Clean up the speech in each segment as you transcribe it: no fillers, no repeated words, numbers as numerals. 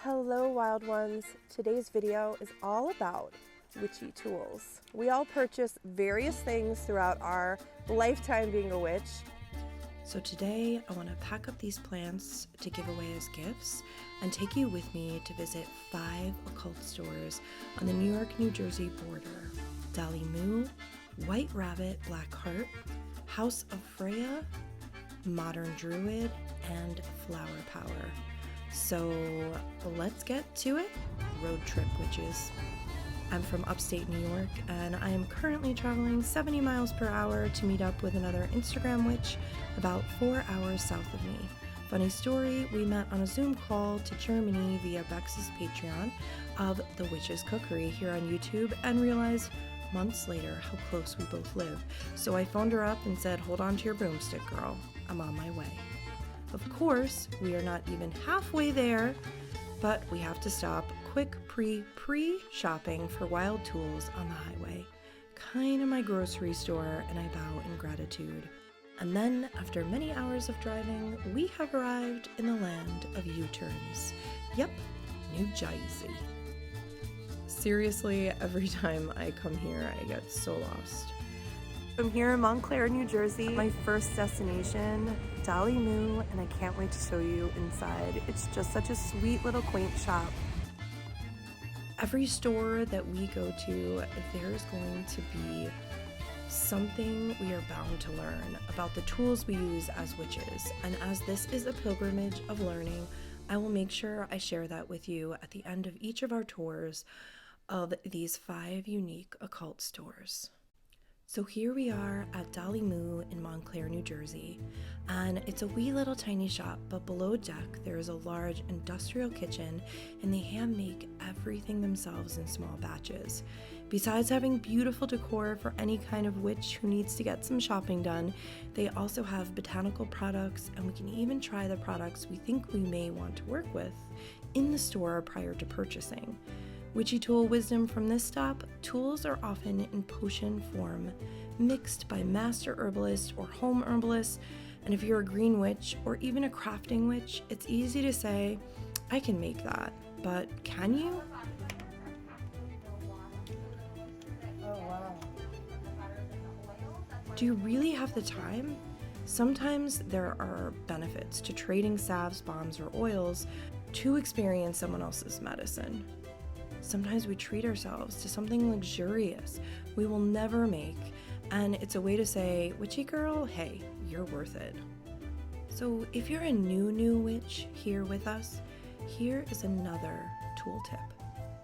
Hello wild ones, today's video is all about witchy tools. We all purchase various things throughout our lifetime being a witch. So today I want to pack up these plants to give away as gifts and take you with me to visit 5 occult stores on the New York-New Jersey border. Dolly Moo, White Rabbit, Black Heart, House of Freya, Modern Druid, and Flower Power. So let's get to it. Road trip witches. I'm from upstate New York and I am currently traveling 70 miles per hour to meet up with another Instagram witch about 4 hours south of me. Funny story, we met on a Zoom call to Germany via Bex's Patreon of The Witch's Cookery here on YouTube and realized months later how close we both live. So I phoned her up and said, hold on to your broomstick, girl. I'm on my way. Of course, we are not even halfway there, but we have to stop. Quick pre-shopping for wild tools on the highway. Kind of my grocery store, and I bow in gratitude. And then, after many hours of driving, we have arrived in the land of U-turns. Yep, New Jersey. Seriously, every time I come here, I get so lost. I'm here in Montclair, New Jersey. My first destination, Dolly Moo, and I can't wait to show you inside. It's just such a sweet little quaint shop. Every store that we go to, there's going to be something we are bound to learn about the tools we use as witches. And as this is a pilgrimage of learning, I will make sure I share that with you at the end of each of our tours of these 5 unique occult stores. So here we are at Dolly Moo in Montclair, New Jersey, and it's a wee little tiny shop, but below deck there is a large industrial kitchen and they hand make everything themselves in small batches. Besides having beautiful decor for any kind of witch who needs to get some shopping done, they also have botanical products, and we can even try the products we think we may want to work with in the store prior to purchasing. Witchy tool wisdom from this stop: tools are often in potion form, mixed by master herbalists or home herbalists, and if you're a green witch or even a crafting witch, it's easy to say, I can make that, but can you? Oh wow. Do you really have the time? Sometimes there are benefits to trading salves, bombs, or oils to experience someone else's medicine. Sometimes we treat ourselves to something luxurious we will never make, and it's a way to say, witchy girl, hey, you're worth it. So if you're a new witch here with us, here is another tool tip.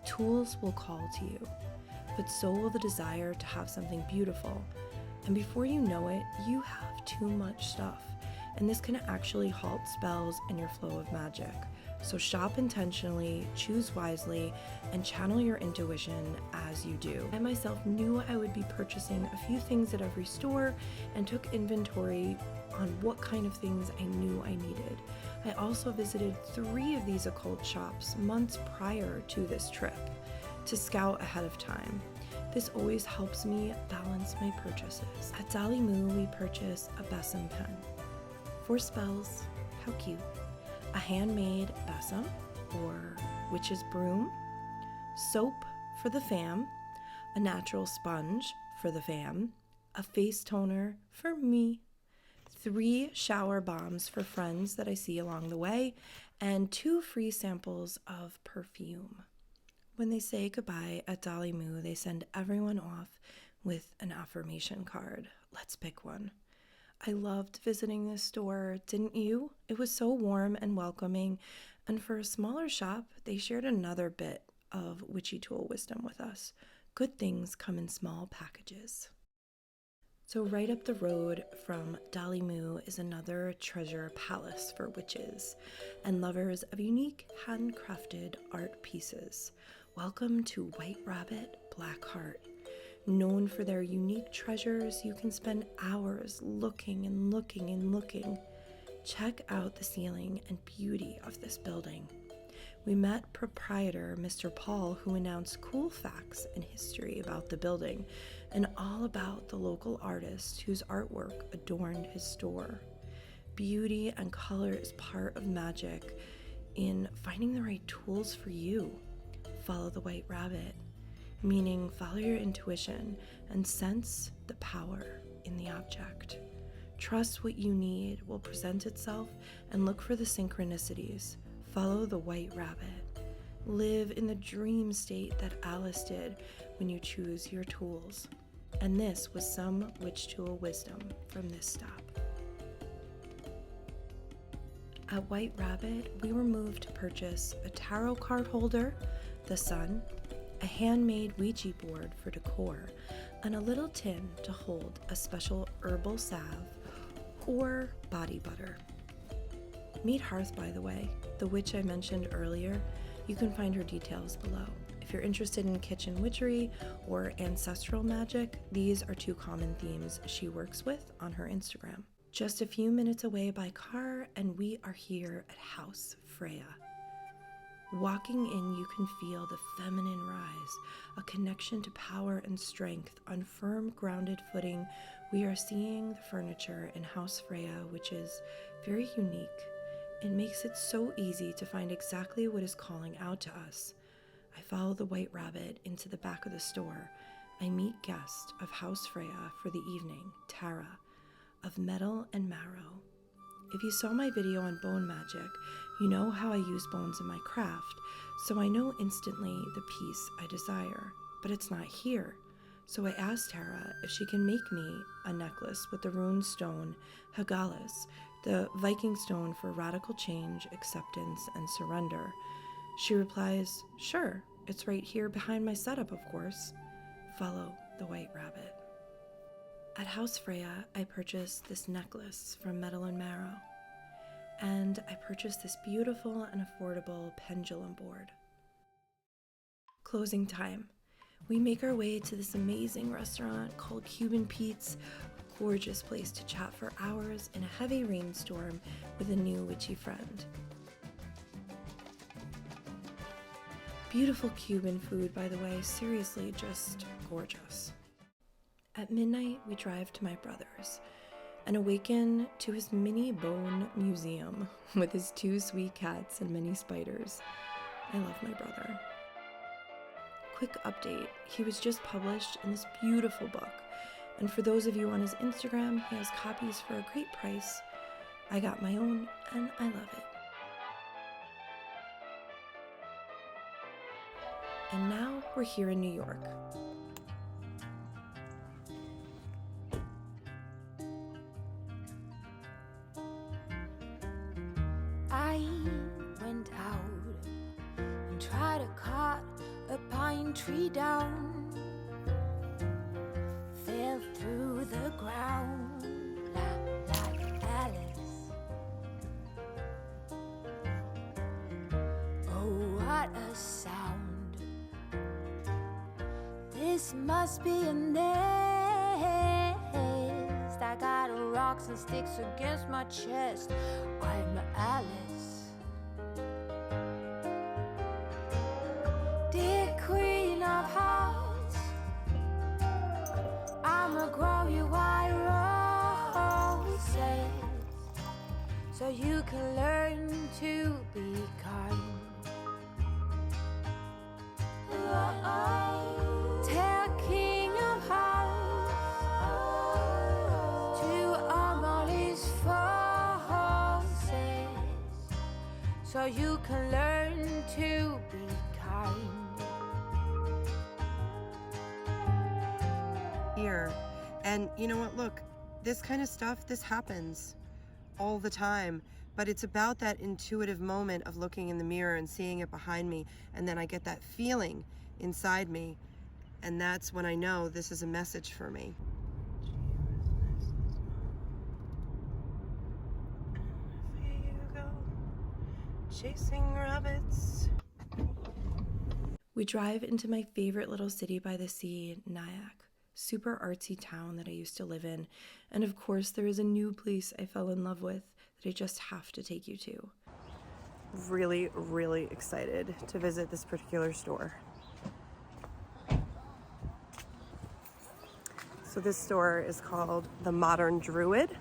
Tools will call to you, but so will the desire to have something beautiful. And before you know it, you have too much stuff, and this can actually halt spells and your flow of magic. So shop intentionally, choose wisely, and channel your intuition as you do. I myself knew I would be purchasing a few things at every store and took inventory on what kind of things I knew I needed. I also visited 3 of these occult shops months prior to this trip to scout ahead of time. This always helps me balance my purchases. At Dolly Moo, we purchase a besom pen. For spells, how cute. A handmade besom, or witch's broom, soap for the fam, a natural sponge for the fam, a face toner for me, 3 shower bombs for friends that I see along the way, and 2 free samples of perfume. When they say goodbye at Dolly Moo, they send everyone off with an affirmation card. Let's pick one. I loved visiting this store, didn't you? It was so warm and welcoming, and for a smaller shop, they shared another bit of witchy tool wisdom with us. Good things come in small packages. So right up the road from Dolly Moo is another treasure palace for witches and lovers of unique handcrafted art pieces. Welcome to White Rabbit, Black Heart. Known for their unique treasures, you can spend hours looking and looking and looking. Check out the ceiling and beauty of this building. We met proprietor Mr. Paul, who announced cool facts and history about the building and all about the local artist whose artwork adorned his store. Beauty and color is part of magic in finding the right tools for you. Follow the white rabbit, meaning follow your intuition and sense the power in the object. Trust what you need will present itself and look for the synchronicities. Follow the white rabbit. Live in the dream state that Alice did when you choose your tools. And this was some witch tool wisdom from this stop. At White Rabbit, we were moved to purchase a tarot card holder, the sun, a handmade Ouija board for decor, and a little tin to hold a special herbal salve or body butter. Meet Hearth, by the way, the witch I mentioned earlier. You can find her details below. If you're interested in kitchen witchery or ancestral magic, these are two common themes she works with on her Instagram. Just a few minutes away by car, and we are here at House Freya. Walking in, you can feel the feminine rise, a connection to power and strength. On firm, grounded footing, we are seeing the furniture in House Freya, which is very unique. It makes it so easy to find exactly what is calling out to us. I follow the white rabbit into the back of the store. I meet guest of House Freya for the evening, Tara, of Metal and Marrow. If you saw my video on bone magic, you know how I use bones in my craft, so I know instantly the piece I desire, but it's not here. So I asked Tara if she can make me a necklace with the rune stone Herbalist, the Viking stone for radical change, acceptance, and surrender. She replies, "Sure, it's right here behind my setup, of course." Follow the white rabbit. At House Freya, I purchased this necklace from Metal and Marrow, and I purchased this beautiful and affordable pendulum board. Closing time. We make our way to this amazing restaurant called Cuban Pete's, a gorgeous place to chat for hours in a heavy rainstorm with a new witchy friend. Beautiful Cuban food, by the way, seriously just gorgeous. At midnight, we drive to my brother's and awaken to his mini bone museum with his 2 sweet cats and many spiders. I love my brother. Quick update, he was just published in this beautiful book, and for those of you on his Instagram, he has copies for a great price. I got my own, and I love it. And now we're here in New York. I went out and tried to cut a pine tree down, fell through the ground like Alice. Oh, what a sound. This must be a nest. I got rocks and sticks against my chest. I'm Alice. Dear Queen of Hearts, I'ma grow you white roses so you can learn to be kind. Tell King of Hearts to arm all his forces so you can learn to be kind. Here. And you know what? Look, this kind of stuff, this happens all the time. But it's about that intuitive moment of looking in the mirror and seeing it behind me. And then I get that feeling inside me. And that's when I know this is a message for me. There you go. Chasing rabbits. We drive into my favorite little city by the sea, Nyack. Super artsy town that I used to live in. And of course, there is a new place I fell in love with that I just have to take you to. Really, really excited to visit this particular store. So this store is called the Modern Druid.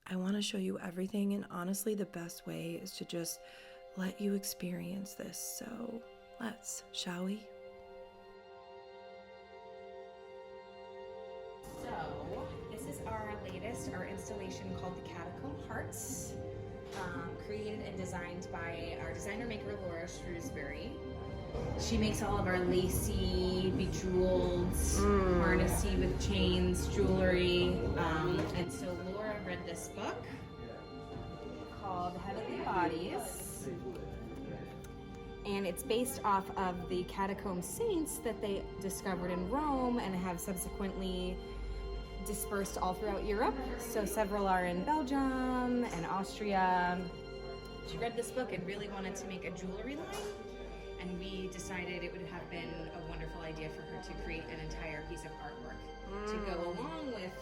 I want to show you everything, and honestly, the best way is to just let you experience this. So let's, shall we? So, this is our latest art installation called the Catacomb Hearts, created and designed by our designer maker Laura Shrewsbury. She makes all of our lacy, bejeweled, harnessy with chains, jewelry. And so Laura read this book called Heavenly Bodies. And it's based off of the catacomb saints that they discovered in Rome and have subsequently dispersed all throughout Europe. So several are in Belgium and Austria. She read this book and really wanted to make a jewelry line. And we decided it would have been a wonderful idea for her to create an entire piece of artwork to go along with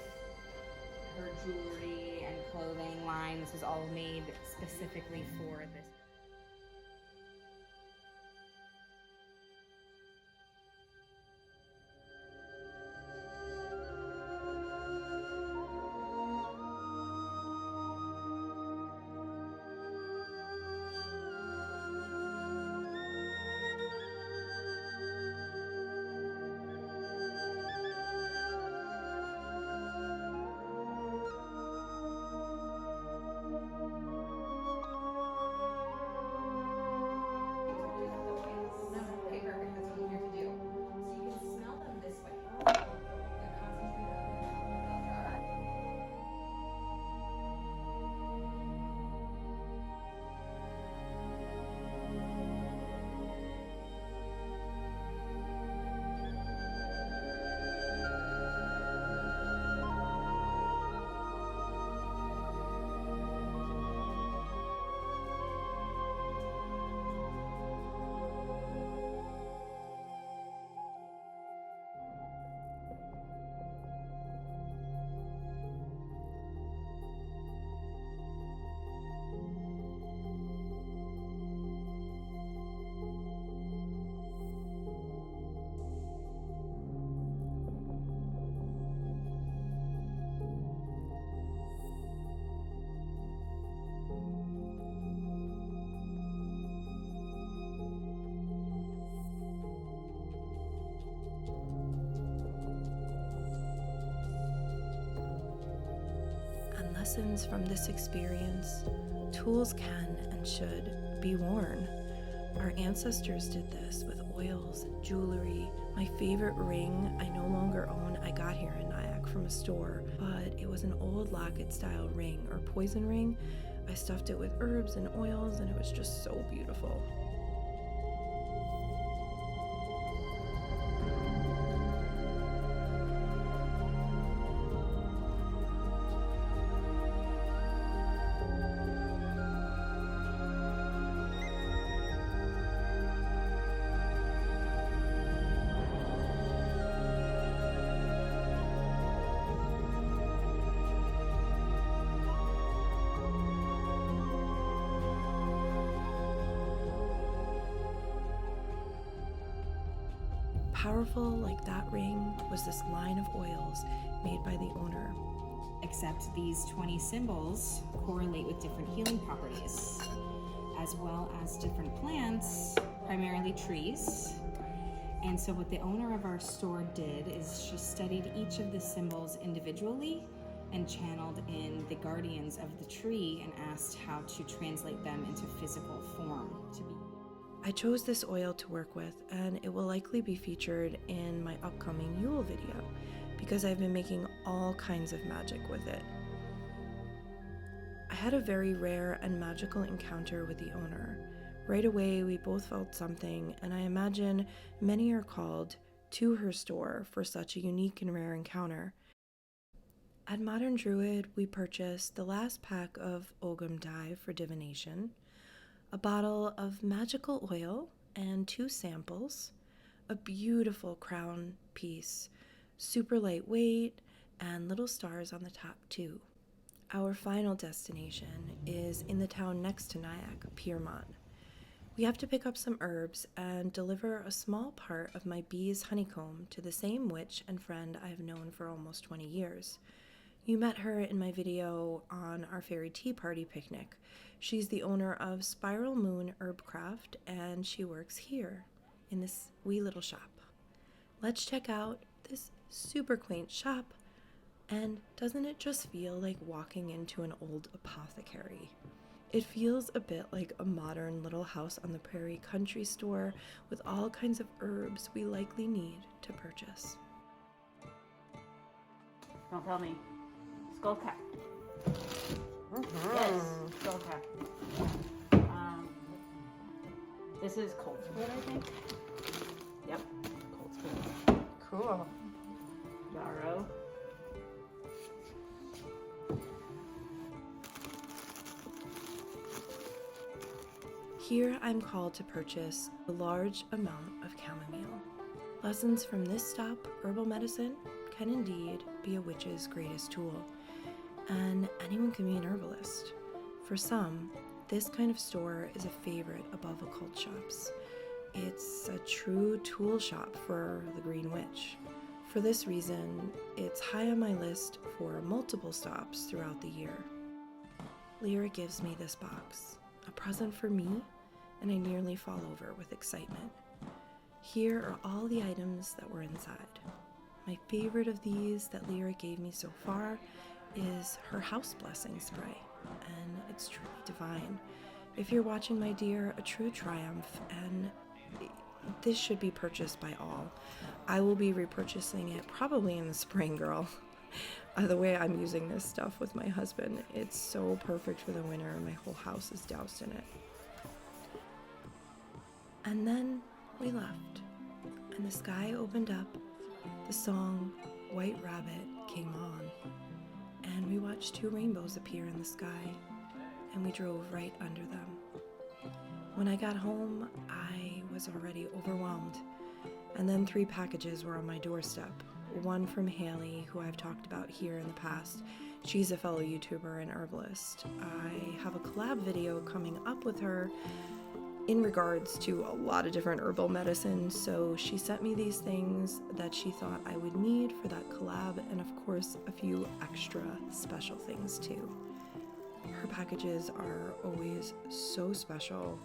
her jewelry and clothing line. This was all made specifically for this. Lessons from this experience, tools can and should be worn. Our ancestors did this with oils, jewelry. My favorite ring I no longer own, I got here in Nyack from a store, but it was an old locket style ring or poison ring. I stuffed it with herbs and oils and it was just so beautiful. Powerful like that ring was this line of oils made by the owner. Except these 20 symbols correlate with different healing properties, as well as different plants, primarily trees. And so what the owner of our store did is she studied each of the symbols individually and channeled in the guardians of the tree and asked how to translate them into physical form to be. I chose this oil to work with, and it will likely be featured in my upcoming Yule video because I've been making all kinds of magic with it. I had a very rare and magical encounter with the owner. Right away, we both felt something, and I imagine many are called to her store for such a unique and rare encounter. At Modern Druid, we purchased the last pack of Ogum dye for divination, a bottle of magical oil and 2 samples, a beautiful crown piece, super lightweight, and little stars on the top too. Our final destination is in the town next to Nyack, Piermont. We have to pick up some herbs and deliver a small part of my bee's honeycomb to the same witch and friend I have known for almost 20 years. You met her in my video on our fairy tea party picnic. She's the owner of Spiral Moon Herbcraft, and she works here in this wee little shop. Let's check out this super quaint shop. And doesn't it just feel like walking into an old apothecary? It feels a bit like a modern little house on the prairie country store with all kinds of herbs we likely need to purchase. Don't tell me. Skull cap. Yes, skull cap. This is cold split, I think. Yep, cold split. Cool. Marrow. Here I'm called to purchase a large amount of chamomile. Lessons from this stop, herbal medicine, can indeed be a witch's greatest tool, and anyone can be an herbalist. For some, this kind of store is a favorite above occult shops. It's a true tool shop for the Green Witch. For this reason, it's high on my list for multiple stops throughout the year. Lyra gives me this box, a present for me, and I nearly fall over with excitement. Here are all the items that were inside. My favorite of these that Lyra gave me so far is her house blessing spray, and it's truly divine. If you're watching, my dear, a true triumph, and this should be purchased by all. I will be repurchasing it probably in the spring, girl. The way I'm using this stuff with my husband, it's so perfect for the winter, and my whole house is doused in it. And then we left, and the sky opened up, the song White Rabbit came on, and we watched 2 rainbows appear in the sky, and we drove right under them. When I got home, I was already overwhelmed, and then 3 packages were on my doorstep. One from Haley, who I've talked about here in the past. She's a fellow YouTuber and herbalist. I have a collab video coming up with her in regards to a lot of different herbal medicines, so she sent me these things that she thought I would need for that collab, and of course a few extra special things too. Her packages are always so special.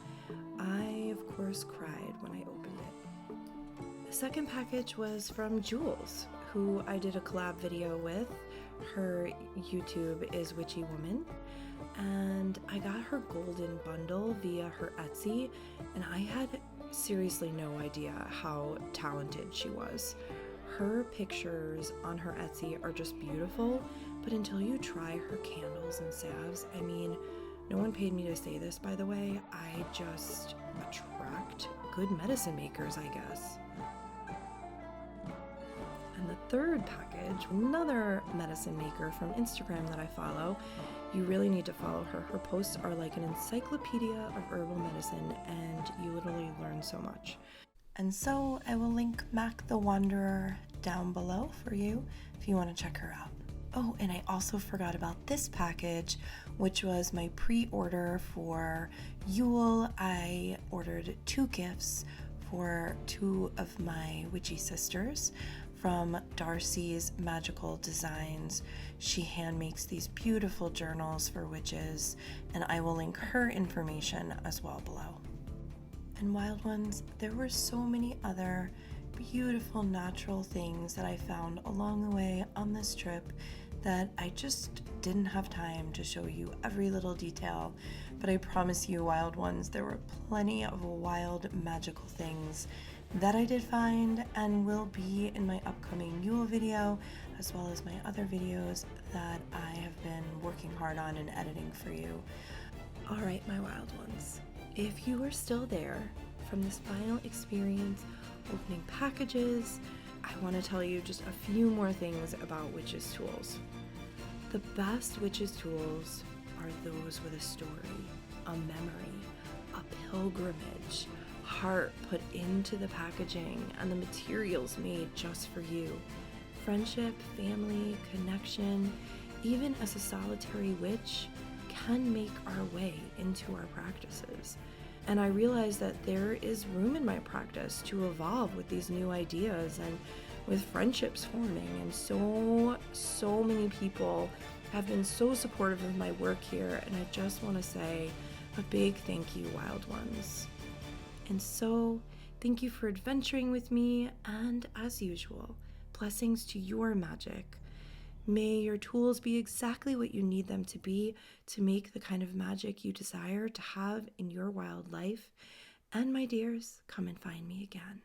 I, of course, cried when I opened it. The second package was from Jules, who I did a collab video with. Her YouTube is Witchy Woman, and I got her golden bundle via her Etsy, and I had seriously no idea how talented she was. Her pictures on her Etsy are just beautiful, but until you try her candles and salves, I mean, no one paid me to say this, by the way, I just attract good medicine makers, I guess. And the third package, another medicine maker from Instagram that I follow. You really need to follow her. Her posts are like an encyclopedia of herbal medicine, and you literally learn so much. And so I will link Mac the Wanderer down below for you if you want to check her out. Oh, and I also forgot about this package, which was my pre-order for Yule. I ordered 2 gifts for 2 of my witchy sisters from Darcy's Magical Designs. She hand makes these beautiful journals for witches, and I will link her information as well below. And Wild Ones, there were so many other beautiful natural things that I found along the way on this trip that I just didn't have time to show you every little detail, but I promise you, Wild Ones, there were plenty of wild magical things that I did find and will be in my upcoming Yule video, as well as my other videos that I have been working hard on and editing for you. Alright, my Wild Ones, if you are still there from this final experience opening packages, I want to tell you just a few more things about witches' tools. The best witches' tools are those with a story, a memory, a pilgrimage, heart put into the packaging, and the materials made just for you. Friendship, family, connection, even as a solitary witch, can make our way into our practices. And I realize that there is room in my practice to evolve with these new ideas and with friendships forming, and so many people have been so supportive of my work here, and I just want to say a big thank you, Wild Ones. And so, thank you for adventuring with me, and as usual, blessings to your magic. May your tools be exactly what you need them to be to make the kind of magic you desire to have in your wild life. And my dears, come and find me again.